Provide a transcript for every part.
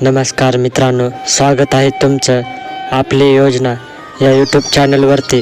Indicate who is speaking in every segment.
Speaker 1: नमस्कार मित्रांनो, स्वागत आहे तुमचं आपली योजना या यूट्यूब चॅनलवरती.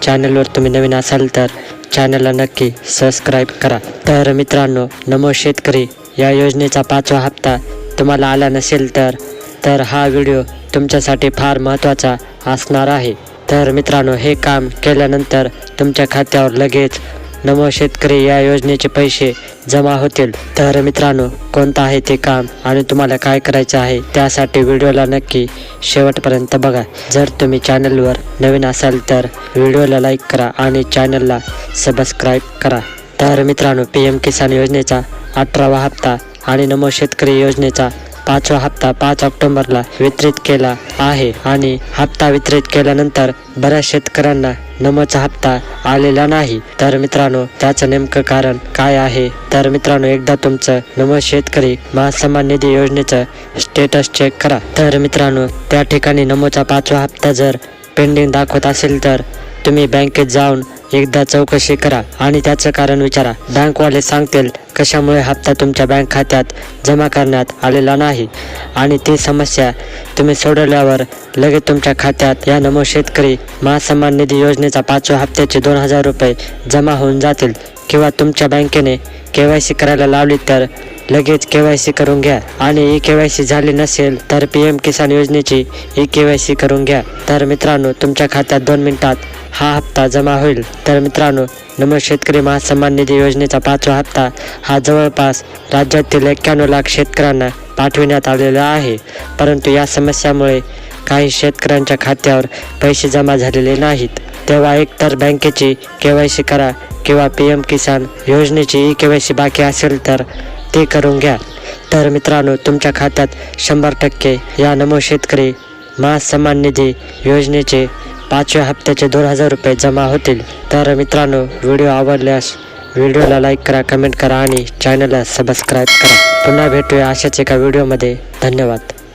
Speaker 1: चॅनलवर तुम्ही नवीन असाल तर चॅनलला नक्की सबस्क्राईब करा. तर मित्रांनो, नमो शेतकरी या योजनेचा 5वा हप्ता तुम्हाला आला नसेल तर हा व्हिडिओ तुमच्यासाठी फार महत्त्वाचा असणार आहे. तर मित्रांनो, हे काम केल्यानंतर तुमच्या खात्यावर लगेच नमो शेतकरी या योजनेचे पैसे जमा होतील. तर मित्रांनो, कोणतं आहे ते काम आणि तुम्हाला काय करायचं आहे त्यासाठी व्हिडिओला नक्की शेवटपर्यंत बघा. जर तुम्ही चॅनलवर नवीन असाल तर व्हिडिओला लाईक करा आणि चॅनलला सबस्क्राईब करा. तर मित्रांनो, PM किसान योजनेचा 18वा हप्ता आणि नमो शेतकरी योजनेचा 5वा हप्ता 5 ऑक्टोबरला वितरित केला आहे आणि हप्ता वितरित केल्यानंतर बऱ्याच शेतकऱ्यांना नमोचा हप्ता आलेला नाही. तर मित्रांनो, त्याचं नेमकं कारण काय आहे? तर मित्रांनो, एकदा तुमचं नमो शेतकरी महासन्मान निधी योजनेचं स्टेटस चेक करा. तर मित्रांनो, त्या ठिकाणी नमोचा 5वा हप्ता जर पेंडिंग दाखवत असेल तर तुम्ही बँकेत जाऊन एकदा चौकशी करा आणि त्याचं कारण विचारा. बँकवाले सांगतील कशामुळे हप्ता तुमच्या बँक खात्यात जमा करण्यात आलेला नाही आणि ती समस्या तुम्ही सोडवल्यावर लगेच तुमच्या खात्यात या नमो शेतकरी महासन्मान निधी योजनेचा 5व्या हप्त्याचे 2000 रुपये जमा होऊन जातील. किंवा तुमच्या बँकेने KYC करायला लावली तर लगेच KYC करून घ्या आणि KYC झाली नसेल तर PM किसान योजनेची KYC करून घ्या. तर मित्रांनो, तुमच्या खात्यात 2 मिनिटात हा हप्ता जमा होईल. तर मित्रांनो, नमो शेतकरी महासन्मान निधी योजनेचा 5वा हप्ता हा जवळपास राज्यातील 91 लाख शेतकऱ्यांना पाठविण्यात आलेला आहे. परंतु या समस्यामुळे काही शेतकऱ्यांच्या खात्यावर पैसे जमा झालेले नाहीत. तेव्हा एकतर बँकेची KYC करा किंवा PM किसान योजनेची KYC बाकी असेल तर ते करून घ्या. तर मित्रांनो, तुमच्या खात्यात 100% या नमो शेतकरी महासन्मान निधी योजनेचे 5व्या हप्त्याचे 2000 रुपये जमा होतील. तर मित्रांनो, व्हिडिओ आवडल्यास व्हिडिओला लाईक करा, कमेंट करा आणि चॅनलला सबस्क्राईब करा. पुन्हा भेटूया अशाच एका व्हिडिओमध्ये. धन्यवाद.